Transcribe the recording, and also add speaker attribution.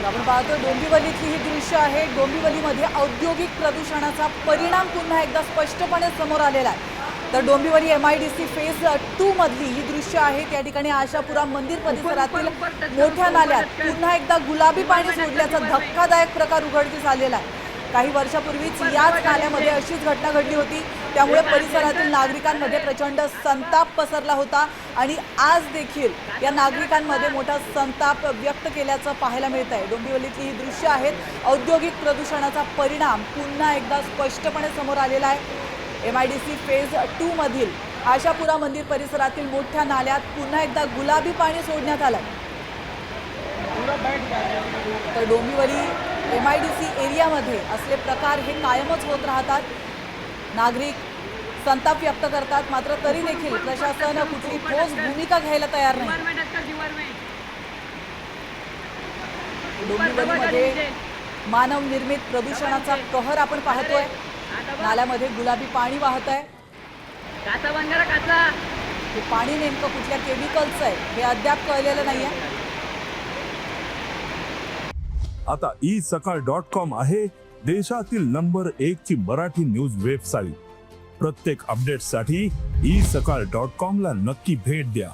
Speaker 1: आपण पाहतो डोंबिवलीतली ही दृश्य आहे। डोंबिवलीमध्ये औद्योगिक प्रदूषणाचा परिणाम पुन्हा एकदा स्पष्टपणे समोर आलेला आहे। तर डोंबिवली MIDC फेज 2 मधली ही दृश्य आहे। त्या ठिकाणी आशापुरा मंदिर परिसरातील मोठ्या नाल्यात पुन्हा एकदा गुलाबी पाणी सोडल्याचा धक्कादायक प्रकार उघडकीस आलेला आहे। काही वर्षापूर्वीच याच नाल्यामध्ये अशीच घटना घडली होती। त्यामुळे परिसरातील नागरिकांमध्ये प्रचंड संताप पसरला होता आणि आज देखील या नागरिकांमध्ये मोठा संताप व्यक्त केल्याचं पाहायला मिळत आहे। डोंबिवलीतली ही दृश्य आहेत। औद्योगिक प्रदूषणाचा परिणाम पुन्हा एकदा स्पष्टपणे समोर आलेला आहे। MIDC फेज 2 मधील आशापुरा मंदिर परिसरातील मोठ्या नाल्यात पुन्हा एकदा गुलाबी पाणी सोडण्यात आलं। तर डोंबिवली MIDC एरियामध्ये असले प्रकार हे कायमच होत राहतात। नागरिक संताप व्यक्त करतात, मात्र तरी देखील प्रशासन कुठली ठोस भूमिका घ्यायला तयार नाही। डोंबिवलीमध्ये मानव निर्मित प्रदूषणाचा कहर आपण पाहतोय। नाल्यामध्ये गुलाबी पाणी वाहत आहे। हे पाणी नेमकं कुठल्या केमिकलचं आहे हे अद्याप कळलेलं नाहीये।
Speaker 2: आता isakal.com आहे देशातील नंबर 1 ची मराठी न्यूज वेबसाईट। प्रत्येक अपडेटसाठी isakal.com ला नक्की भेट द्या।